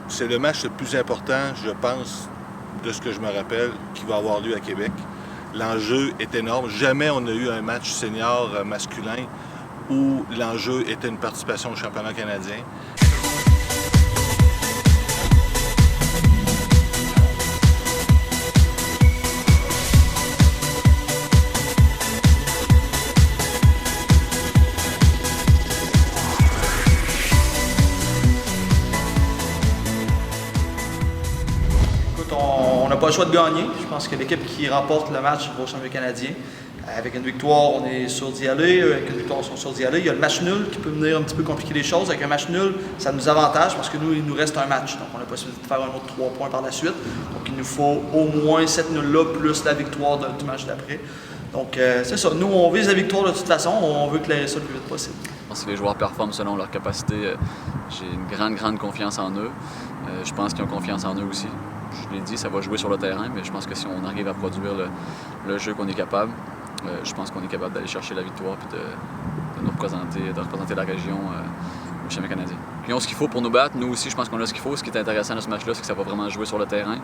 c'est le match le plus important, je pense, de ce que je me rappelle, qui va avoir lieu à Québec. L'enjeu est énorme. Jamais on a eu un match senior masculin où l'enjeu était une participation au championnat canadien. On n'a pas le choix de gagner. Je pense que l'équipe qui remporte le match va au championnat canadien. Avec une victoire, on est sûr d'y aller. Avec une victoire, on est sûr d'y aller. Il y a le match nul qui peut venir un petit peu compliquer les choses. Avec un match nul, ça nous avantage parce que nous, il nous reste un match. Donc, on a la possibilité de faire un autre 3 points par la suite. Donc, il nous faut au moins cette nuls-là plus la victoire du match d'après. Donc, c'est ça. Nous, on vise la victoire de toute façon. On veut clairer ça le plus vite possible. Je pense que les joueurs performent selon leur capacité. J'ai une grande confiance en eux. Je pense qu'ils ont confiance en eux aussi. Je l'ai dit, ça va jouer sur le terrain, mais je pense que si on arrive à produire le jeu qu'on est capable, je pense qu'on est capable d'aller chercher la victoire et de représenter la région au championnat canadien. Ils ont ce qu'il faut pour nous battre. Nous aussi, je pense qu'on a ce qu'il faut. Ce qui est intéressant dans ce match-là, c'est que ça va vraiment jouer sur le terrain.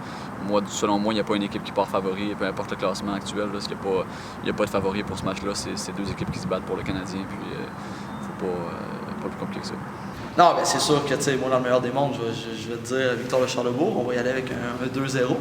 Selon moi, il n'y a pas une équipe qui part favori, peu importe le classement actuel. Il n'y a pas de favori pour ce match-là. C'est deux équipes qui se battent pour le Canadien. Puis, il ne faut pas plus compliqué que ça. Non, bien c'est sûr que, tu sais, moi, dans le meilleur des mondes, je vais te dire victoire de Charlebourg. On va y aller avec un 2-0.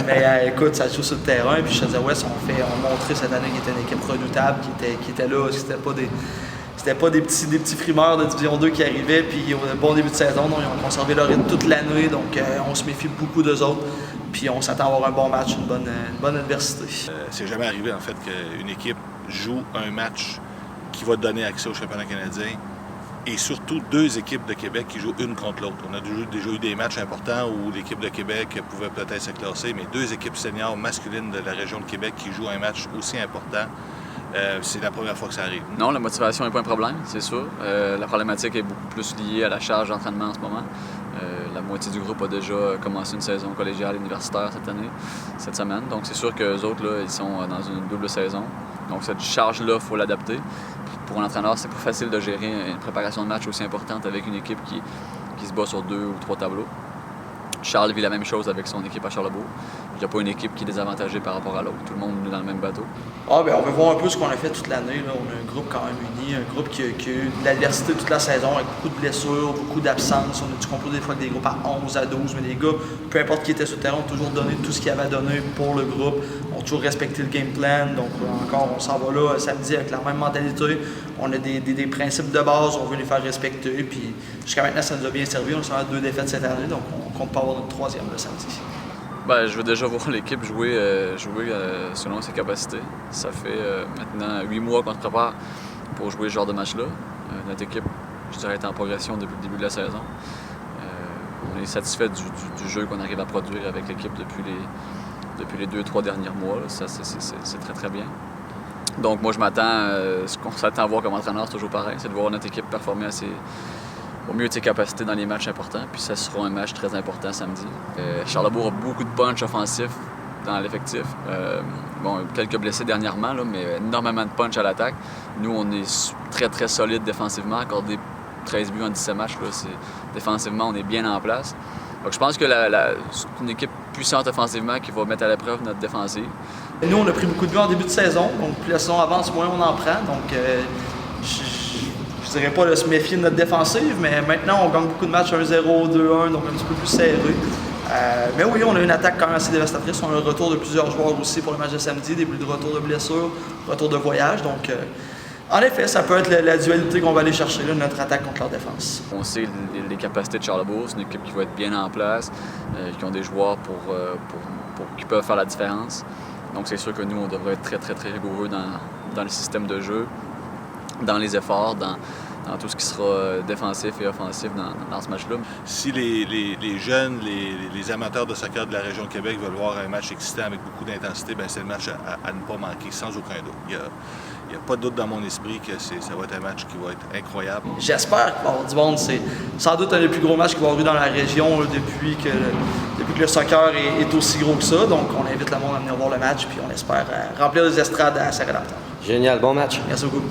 Mais écoute, ça joue sur le terrain. Puis Chaudière Ouest, on montrait cette année qu'il était une équipe redoutable, qui était là. C'était pas des petits frimeurs de Division 2 qui arrivaient. Puis au bon début de saison, donc, ils ont conservé leur rythme toute l'année. Donc on se méfie beaucoup d'eux autres. Puis on s'attend à avoir un bon match, une bonne adversité. C'est jamais arrivé, en fait, qu'une équipe joue un match qui va donner accès au championnat canadien. Et surtout, deux équipes de Québec qui jouent une contre l'autre. On a déjà eu des matchs importants où l'équipe de Québec pouvait peut-être se classer, mais deux équipes seniors masculines de la région de Québec qui jouent un match aussi important, c'est la première fois que ça arrive. Non, la motivation n'est pas un problème, c'est sûr. La problématique est beaucoup plus liée à la charge d'entraînement en ce moment. La moitié du groupe a déjà commencé une saison collégiale universitaire cette semaine. Donc c'est sûr qu'eux autres, là, ils sont dans une double saison. Donc cette charge-là, il faut l'adapter. Pour un entraîneur, c'est pas facile de gérer une préparation de match aussi importante avec une équipe qui se bat sur 2 ou 3 tableaux. Charles vit la même chose avec son équipe à Charlebourg. Il n'y a pas une équipe qui est désavantagée par rapport à l'autre. Tout le monde est dans le même bateau. On veut voir un peu ce qu'on a fait toute l'année. On a un groupe quand même uni, un groupe qui a eu de l'adversité toute la saison, avec beaucoup de blessures, beaucoup d'absences. On a dû composer des fois avec des groupes à 11, à 12, mais les gars, peu importe qui était sur le terrain, ont toujours donné tout ce qu'ils avaient à donner pour le groupe. On a toujours respecté le game plan. Donc encore, on s'en va là samedi avec la même mentalité. On a des principes de base, on veut les faire respecter. Puis jusqu'à maintenant, ça nous a bien servi. On a seulement 2 défaites cette année, donc on compte pas avoir notre 3e le samedi. Ben, je veux déjà voir l'équipe jouer selon ses capacités. Ça fait maintenant 8 mois qu'on se prépare pour jouer ce genre de match-là. Notre équipe, je dirais, est en progression depuis le début de la saison. On est satisfait du jeu qu'on arrive à produire avec l'équipe depuis les 2-3 derniers mois. Ça, c'est très, très bien. Donc moi, je m'attends, ce qu'on s'attend à voir comme entraîneur, c'est toujours pareil, c'est de voir notre équipe performer au mieux de ses capacités dans les matchs importants. Puis ça sera un match très important samedi. Charlebourg a beaucoup de punch offensif dans l'effectif. Quelques blessés dernièrement, là, mais énormément de punch à l'attaque. Nous, on est très, très solide défensivement, accordé 13 buts en 17 matchs. Là, défensivement, on est bien en place. Donc, je pense que c'est une équipe puissante offensivement qui va mettre à l'épreuve notre défensive. Nous, on a pris beaucoup de buts en début de saison. Donc, plus la saison avance, moins on en prend. Donc, je dirais pas de se méfier de notre défensive, mais maintenant, on gagne beaucoup de matchs 1-0, 2-1, donc un petit peu plus serré. Mais oui, on a une attaque quand même assez dévastatrice. On a un retour de plusieurs joueurs aussi pour le match de samedi, des retours de blessures, retour de voyage. Donc, en effet, ça peut être la dualité qu'on va aller chercher, là, notre attaque contre leur défense. On sait les capacités de Charlebourg. C'est une équipe qui va être bien en place, qui ont des joueurs qui peuvent faire la différence. Donc, c'est sûr que nous, on devrait être très, très, très rigoureux dans le système de jeu, dans les efforts, dans tout ce qui sera défensif et offensif dans ce match-là. Si les jeunes, les amateurs de soccer de la région de Québec veulent voir un match excitant avec beaucoup d'intensité, bien, c'est le match à ne pas manquer, sans aucun doute. Il n'y a pas de doute dans mon esprit que ça va être un match qui va être incroyable. J'espère qu'il va y avoir du monde. C'est sans doute un des plus gros matchs qu'il va y avoir eu dans la région depuis que le soccer est aussi gros que ça. Donc, on invite le monde à venir voir le match, puis on espère remplir les estrades à Saint-Rédempteur. Génial, bon match. Merci beaucoup.